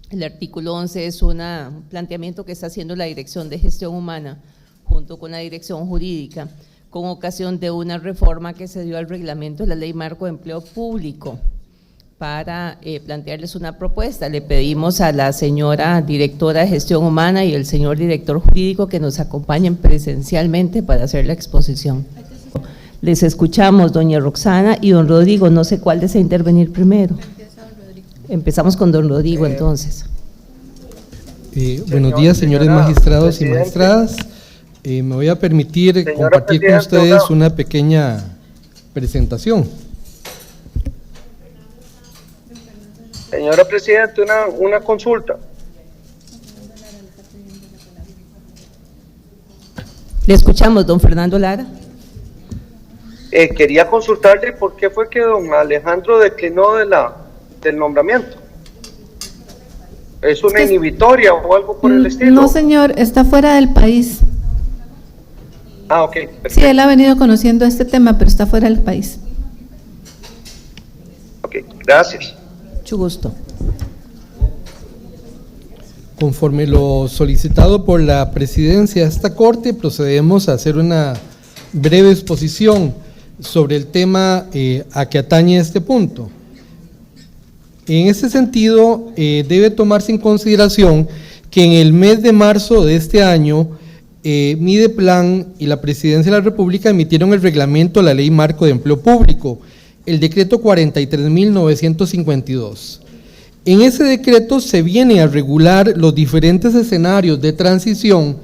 El artículo 11 es un planteamiento que está haciendo la Dirección de Gestión Humana junto con la Dirección Jurídica con ocasión de una reforma que se dio al reglamento de la Ley Marco de Empleo Público para plantearles una propuesta. Le pedimos a la señora directora de Gestión Humana y el señor director jurídico que nos acompañen presencialmente para hacer la exposición. Les escuchamos, doña Roxana y don Rodrigo, no sé cuál desea intervenir primero. Empezamos con don Rodrigo entonces. Buenos días, señores magistrados y magistradas. Me voy a permitir compartir con ustedes una pequeña presentación. Señora Presidenta, una consulta. Le escuchamos, don Fernando Lara. Quería consultarle por qué fue que don Alejandro declinó del nombramiento. ¿Es una inhibitoria o algo por el estilo? No, señor, está fuera del país. Ah, ok. Perfecto. Sí, él ha venido conociendo este tema, pero está fuera del país. Ok, gracias. Mucho gusto. Conforme lo solicitado por la presidencia de esta Corte, procedemos a hacer una breve exposición sobre el tema a que atañe este punto. En este sentido, debe tomarse en consideración que en el mes de marzo de este año, Mideplan y la Presidencia de la República emitieron el reglamento de la Ley Marco de Empleo Público, el decreto 43.952. En ese decreto se viene a regular los diferentes escenarios de transición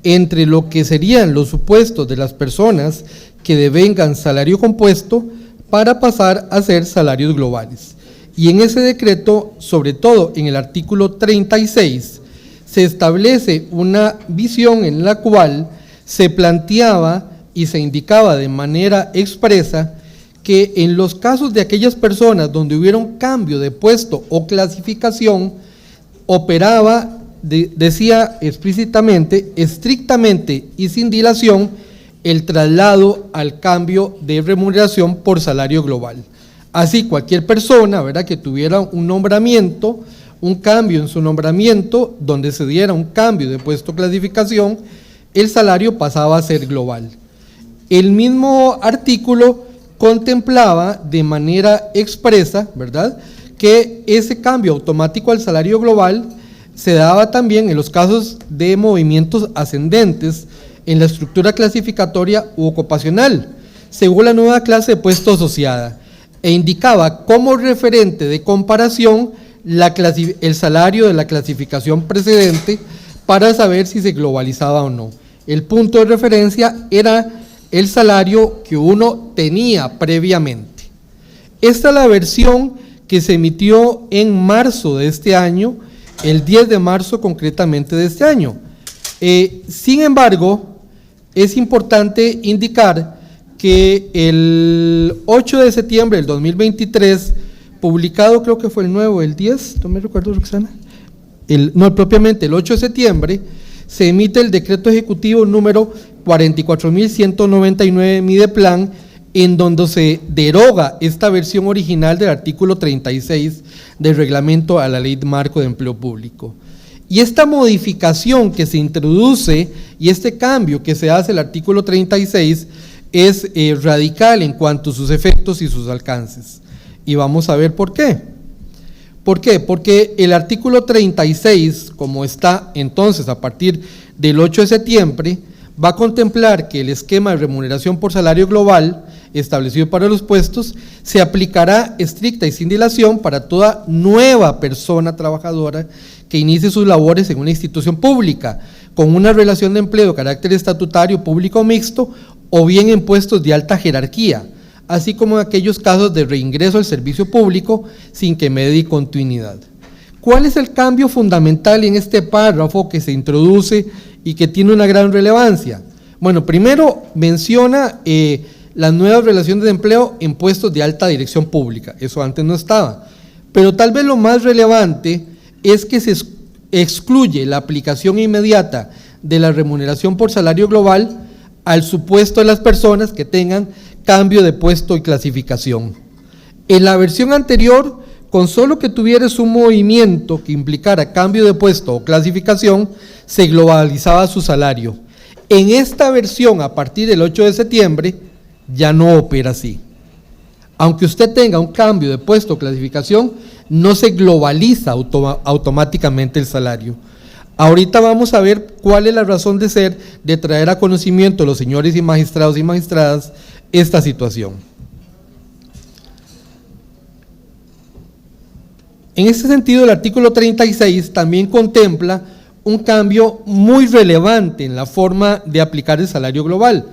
entre lo que serían los supuestos de las personas que devengan salario compuesto para pasar a ser salarios globales. Y en ese decreto, sobre todo en el artículo 36, se establece una visión en la cual se planteaba y se indicaba de manera expresa que en los casos de aquellas personas donde hubiera un cambio de puesto o clasificación, operaba, decía explícitamente, estrictamente y sin dilación, el traslado al cambio de remuneración por salario global. Así, cualquier persona, ¿verdad?, que tuviera un nombramiento, un cambio en su nombramiento, donde se diera un cambio de puesto o clasificación, el salario pasaba a ser global. El mismo artículo contemplaba de manera expresa, ¿verdad?, que ese cambio automático al salario global se daba también en los casos de movimientos ascendentes en la estructura clasificatoria u ocupacional, según la nueva clase de puesto asociada, e indicaba como referente de comparación el salario de la clasificación precedente para saber si se globalizaba o no. El punto de referencia era el salario que uno tenía previamente. Esta es la versión que se emitió en marzo de este año, el 10 de marzo concretamente de este año. Sin embargo, es importante indicar que el 8 de septiembre del 2023, publicado creo que fue el 10, no me recuerdo, Roxana, propiamente el 8 de septiembre, se emite el decreto ejecutivo número 44.199 Mideplan, en donde se deroga esta versión original del artículo 36 del reglamento a la Ley Marco de Empleo Público. Y esta modificación que se introduce y este cambio que se hace al artículo 36 es radical en cuanto a sus efectos y sus alcances. Y vamos a ver por qué. ¿Por qué? Porque el artículo 36, como está entonces a partir del 8 de septiembre, va a contemplar que el esquema de remuneración por salario global establecido para los puestos se aplicará estricta y sin dilación para toda nueva persona trabajadora que inicie sus labores en una institución pública con una relación de empleo de carácter estatutario, público o mixto, o bien en puestos de alta jerarquía, así como en aquellos casos de reingreso al servicio público sin que medie continuidad. ¿Cuál es el cambio fundamental en este párrafo que se introduce y que tiene una gran relevancia? Bueno, primero menciona las nuevas relaciones de empleo en puestos de alta dirección pública, eso antes no estaba, pero tal vez lo más relevante es que se excluye la aplicación inmediata de la remuneración por salario global al supuesto de las personas que tengan cambio de puesto y clasificación. En la versión anterior con solo que tuvieras un movimiento que implicara cambio de puesto o clasificación, se globalizaba su salario. En esta versión, a partir del 8 de septiembre, ya no opera así. Aunque usted tenga un cambio de puesto o clasificación, no se globaliza automáticamente el salario. Ahorita vamos a ver cuál es la razón de ser de traer a conocimiento a los señores y magistrados y magistradas esta situación. En este sentido, el artículo 36 también contempla un cambio muy relevante en la forma de aplicar el salario global.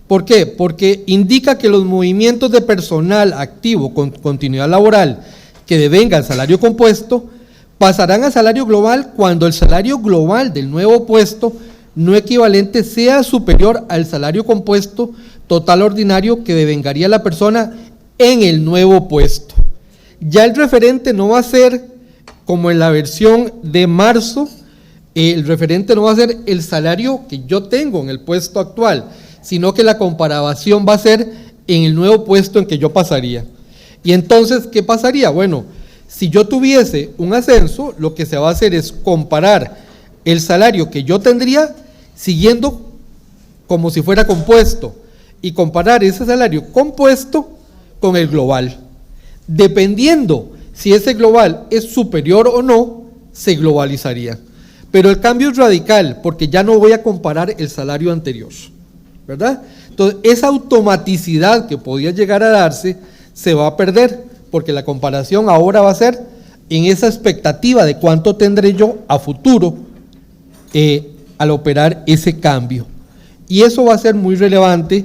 ¿Por qué? Porque indica que los movimientos de personal activo con continuidad laboral que devenga el salario compuesto pasarán a salario global cuando el salario global del nuevo puesto no equivalente sea superior al salario compuesto total ordinario que devengaría la persona en el nuevo puesto. Ya el referente no va a ser como en la versión de marzo, el referente no va a ser el salario que yo tengo en el puesto actual, sino que la comparación va a ser en el nuevo puesto en que yo pasaría. Y entonces, ¿qué pasaría? Bueno, si yo tuviese un ascenso, lo que se va a hacer es comparar el salario que yo tendría siguiendo como si fuera compuesto y comparar ese salario compuesto con el global. Dependiendo si ese global es superior o no, se globalizaría. Pero el cambio es radical porque ya no voy a comparar el salario anterior, ¿verdad? Entonces, esa automaticidad que podía llegar a darse se va a perder porque la comparación ahora va a ser en esa expectativa de cuánto tendré yo a futuro al operar ese cambio. Y eso va a ser muy relevante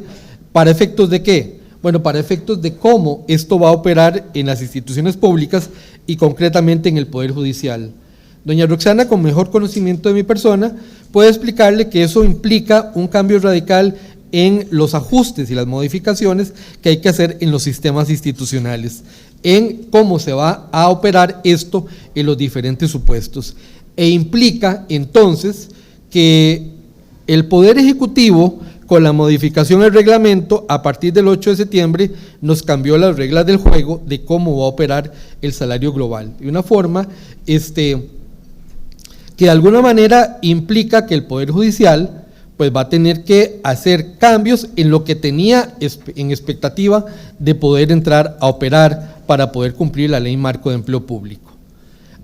para efectos de ¿qué? Bueno, para efectos de cómo esto va a operar en las instituciones públicas y concretamente en el Poder Judicial. Doña Roxana, con mejor conocimiento de mi persona, puede explicarle que eso implica un cambio radical en los ajustes y las modificaciones que hay que hacer en los sistemas institucionales, en cómo se va a operar esto en los diferentes supuestos. E implica entonces que el Poder Ejecutivo, con la modificación del reglamento, a partir del 8 de septiembre, nos cambió las reglas del juego de cómo va a operar el salario global. De una forma que de alguna manera implica que el Poder Judicial pues va a tener que hacer cambios en lo que tenía en expectativa de poder entrar a operar para poder cumplir la Ley Marco de Empleo Público.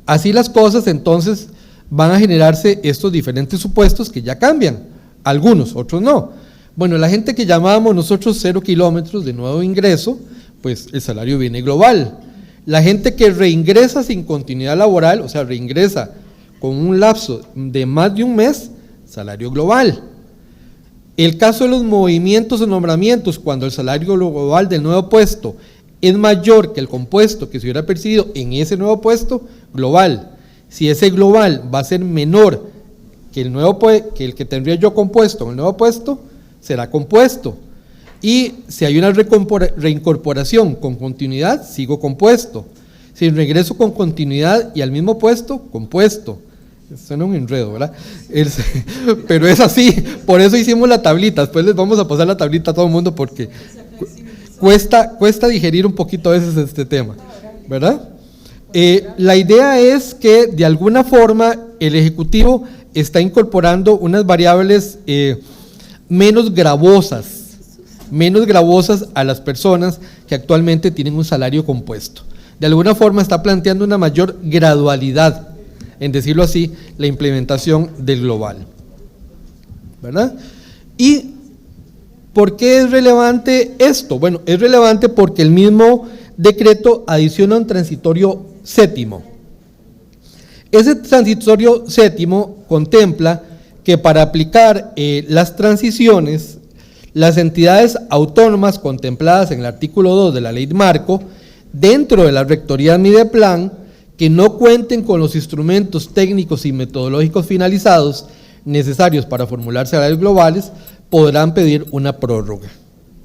Así las cosas, entonces, van a generarse estos diferentes supuestos que ya cambian, algunos, otros no. Bueno, la gente que llamábamos nosotros 0 kilómetros de nuevo ingreso, pues el salario viene global. La gente que reingresa sin continuidad laboral, o sea, reingresa con un lapso de más de un mes, salario global. El caso de los movimientos o nombramientos, cuando el salario global del nuevo puesto es mayor que el compuesto que se hubiera percibido en ese nuevo puesto, global. Si ese global va a ser menor que el que tendría yo compuesto en el nuevo puesto, será compuesto. Y si hay una reincorporación con continuidad, sigo compuesto. Si regreso con continuidad y al mismo puesto, compuesto. Suena un enredo, ¿verdad? Pero es así, por eso hicimos la tablita. Después les vamos a pasar la tablita a todo el mundo porque cuesta digerir un poquito a veces este tema, ¿verdad? La idea es que de alguna forma el Ejecutivo está incorporando unas variables menos gravosas a las personas que actualmente tienen un salario compuesto. De alguna forma está planteando una mayor gradualidad, en decirlo así, la implementación del global, ¿verdad? ¿Y por qué es relevante esto? Bueno, es relevante porque el mismo decreto adiciona un transitorio séptimo. Ese transitorio séptimo contempla que para aplicar las transiciones, las entidades autónomas contempladas en el artículo 2 de la Ley Marco, dentro de la Rectoría Mideplan, que no cuenten con los instrumentos técnicos y metodológicos finalizados necesarios para formular salarios globales, podrán pedir una prórroga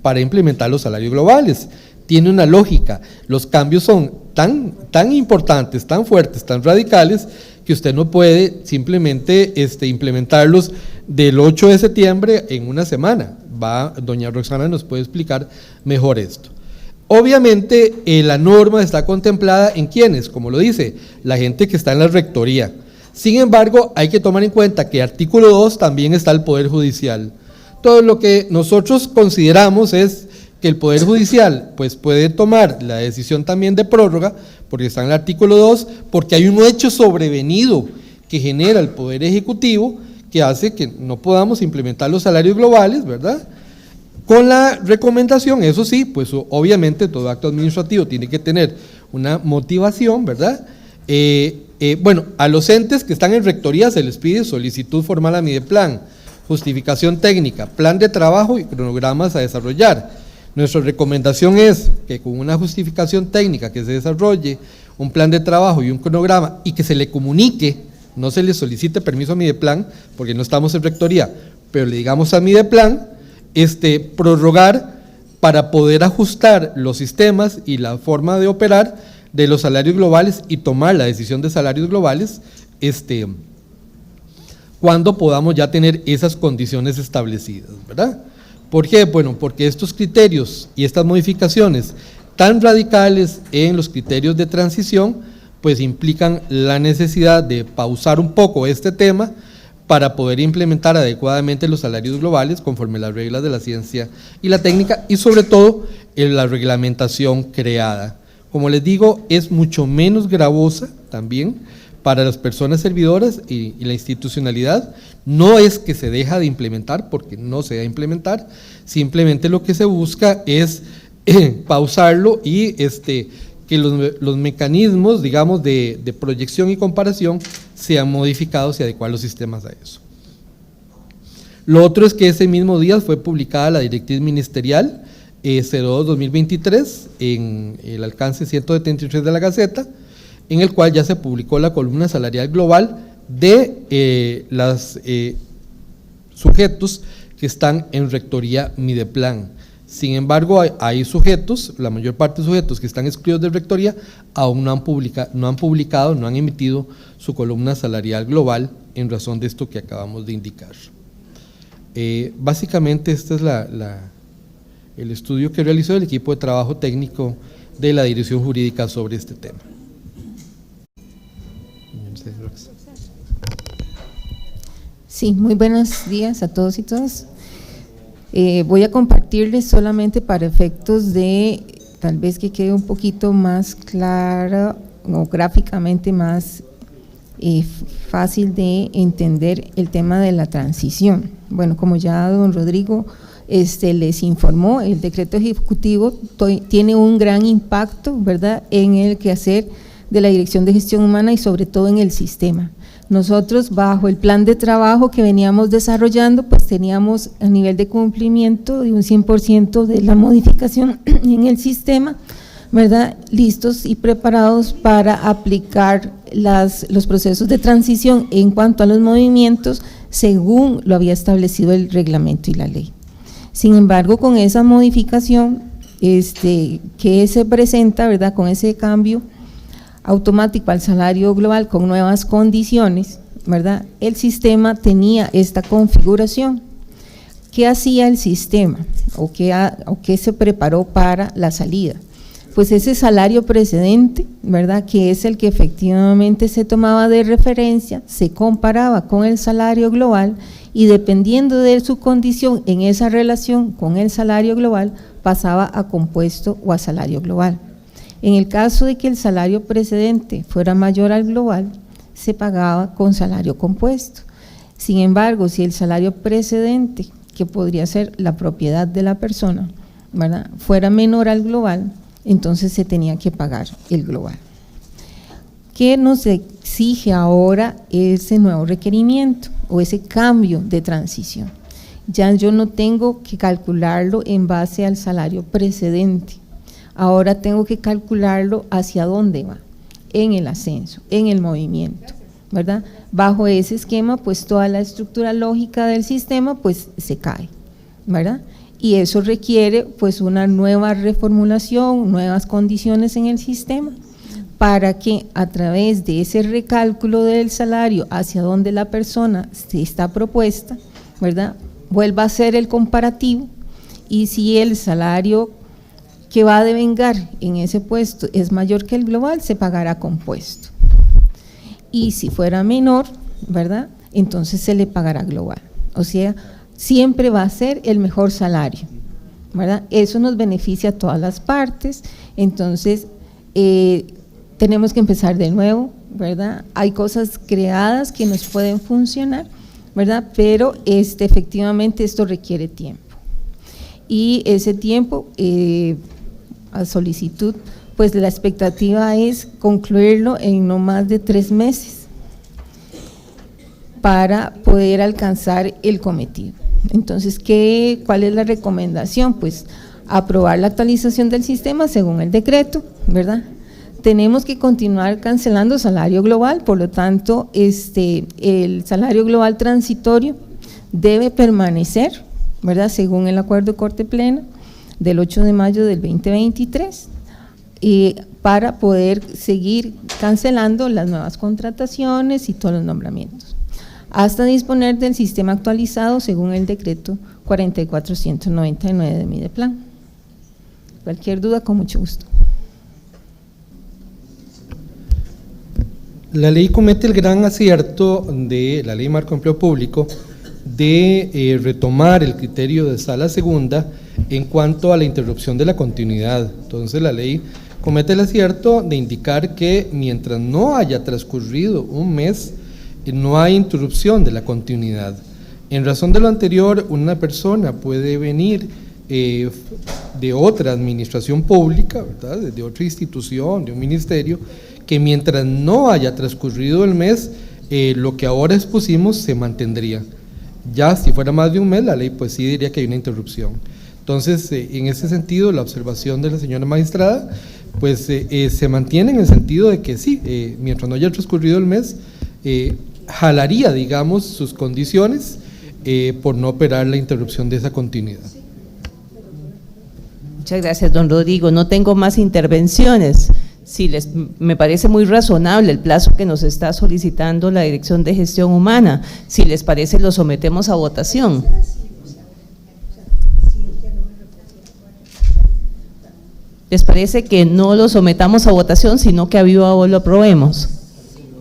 para implementar los salarios globales. Tiene una lógica, los cambios son tan importantes, tan fuertes, tan radicales, que usted no puede simplemente implementarlos del 8 de septiembre en una semana. Doña Roxana nos puede explicar mejor esto. Obviamente, la norma está contemplada en ¿quiénes? Como lo dice, la gente que está en la rectoría. Sin embargo, hay que tomar en cuenta que artículo 2 también está el Poder Judicial. Todo lo que nosotros consideramos es que el Poder Judicial pues puede tomar la decisión también de prórroga, porque está en el artículo 2, porque hay un hecho sobrevenido que genera el Poder Ejecutivo que hace que no podamos implementar los salarios globales, ¿verdad? Con la recomendación, eso sí, pues obviamente todo acto administrativo tiene que tener una motivación, ¿verdad? Bueno, a los entes que están en rectoría se les pide solicitud formal a Mideplan, justificación técnica, plan de trabajo y cronogramas a desarrollar. Nuestra recomendación es que con una justificación técnica que se desarrolle, un plan de trabajo y un cronograma y que se le comunique, no se le solicite permiso a Mideplan porque no estamos en rectoría, pero le digamos a Mideplan, prorrogar para poder ajustar los sistemas y la forma de operar de los salarios globales y tomar la decisión de salarios globales cuando podamos ya tener esas condiciones establecidas, ¿verdad? ¿Por qué? Bueno, porque estos criterios y estas modificaciones tan radicales en los criterios de transición pues implican la necesidad de pausar un poco este tema para poder implementar adecuadamente los salarios globales conforme las reglas de la ciencia y la técnica y sobre todo en la reglamentación creada. Como les digo, es mucho menos gravosa también para las personas servidoras y la institucionalidad. No es que se deja de implementar porque no se va a implementar, simplemente lo que se busca es pausarlo y que los mecanismos, digamos, de proyección y comparación sean modificados y adecuar los sistemas a eso. Lo otro es que ese mismo día fue publicada la directriz ministerial 02-2023 en el alcance 173 de la Gaceta, en el cual ya se publicó la columna salarial global de los sujetos que están en rectoría Mideplan. Sin embargo, hay sujetos, la mayor parte de sujetos que están excluidos de rectoría, aún no han emitido su columna salarial global en razón de esto que acabamos de indicar. Básicamente este es el estudio que realizó el equipo de trabajo técnico de la Dirección Jurídica sobre este tema. Sí, muy buenos días a todos y todas. Voy a compartirles solamente para efectos de tal vez que quede un poquito más clara o gráficamente más fácil de entender el tema de la transición. Bueno, como ya don Rodrigo les informó, el decreto ejecutivo tiene un gran impacto, ¿verdad?, en el quehacer de la Dirección de Gestión Humana y sobre todo en el sistema. Nosotros, bajo el plan de trabajo que veníamos desarrollando, pues teníamos a nivel de cumplimiento de un 100% de la modificación en el sistema, ¿verdad?, listos y preparados para aplicar los procesos de transición en cuanto a los movimientos según lo había establecido el reglamento y la ley. Sin embargo, con esa modificación que se presenta, ¿verdad?, con ese cambio automático al salario global con nuevas condiciones, ¿verdad?, el sistema tenía esta configuración. ¿Qué hacía el sistema o qué se preparó para la salida? Pues ese salario precedente, ¿verdad?, que es el que efectivamente se tomaba de referencia, se comparaba con el salario global y dependiendo de su condición en esa relación con el salario global, pasaba a compuesto o a salario global. En el caso de que el salario precedente fuera mayor al global, se pagaba con salario compuesto. Sin embargo, si el salario precedente, que podría ser la propiedad de la persona, ¿verdad?, fuera menor al global, entonces se tenía que pagar el global. ¿Qué nos exige ahora ese nuevo requerimiento o ese cambio de transición? Ya yo no tengo que calcularlo en base al salario precedente. Ahora tengo que calcularlo hacia dónde va, en el ascenso, en el movimiento, ¿verdad? Bajo ese esquema, pues toda la estructura lógica del sistema, pues se cae, ¿verdad? Y eso requiere pues una nueva reformulación, nuevas condiciones en el sistema, para que a través de ese recálculo del salario hacia donde la persona se está propuesta, ¿verdad?, vuelva a ser el comparativo y si el salario que va a devengar en ese puesto es mayor que el global, se pagará compuesto. Y si fuera menor, ¿verdad?, entonces se le pagará global. O sea, siempre va a ser el mejor salario, ¿verdad? Eso nos beneficia a todas las partes. Entonces, tenemos que empezar de nuevo, ¿verdad? Hay cosas creadas que nos pueden funcionar, ¿verdad? Pero efectivamente esto requiere tiempo. Y ese tiempo, a solicitud, pues la expectativa es concluirlo en no más de 3 meses para poder alcanzar el cometido. Entonces, ¿cuál es la recomendación? Pues aprobar la actualización del sistema según el decreto, ¿verdad? Tenemos que continuar cancelando salario global, por lo tanto, el salario global transitorio debe permanecer, ¿verdad?, según el acuerdo de Corte Plena del 8 de mayo del 2023, para poder seguir cancelando las nuevas contrataciones y todos los nombramientos, hasta disponer del sistema actualizado según el decreto 44.199 de Mideplan. Cualquier duda, con mucho gusto. La ley comete el gran acierto de la Ley Marco de Empleo Público de retomar el criterio de sala segunda en cuanto a la interrupción de la continuidad. Entonces la ley comete el acierto de indicar que mientras no haya transcurrido un mes, no hay interrupción de la continuidad. En razón de lo anterior, una persona puede venir de otra administración pública, ¿verdad?, de otra institución, de un ministerio, que mientras no haya transcurrido el mes, lo que ahora expusimos se mantendría. Ya si fuera más de un mes, la ley pues sí diría que hay una interrupción. Entonces, en ese sentido, la observación de la señora magistrada, pues se mantiene en el sentido de que sí, mientras no haya transcurrido el mes, jalaría, digamos, sus condiciones por no operar la interrupción de esa continuidad. Muchas gracias, don Rodrigo. No tengo más intervenciones. Me parece muy razonable el plazo que nos está solicitando la Dirección de Gestión Humana. Si les parece, lo sometemos a votación. ¿Les parece que no lo sometamos a votación, sino que a viva voz lo aprobemos?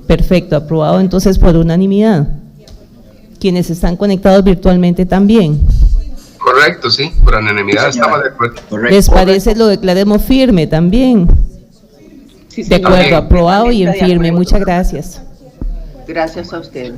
Perfecto, aprobado entonces por unanimidad. Quienes están conectados virtualmente también. Correcto, sí, por unanimidad estamos de acuerdo. ¿Les parece lo declaremos firme también? Sí, De acuerdo, señor. aprobado y en Está de firme. acuerdo. Muchas gracias. Gracias a usted.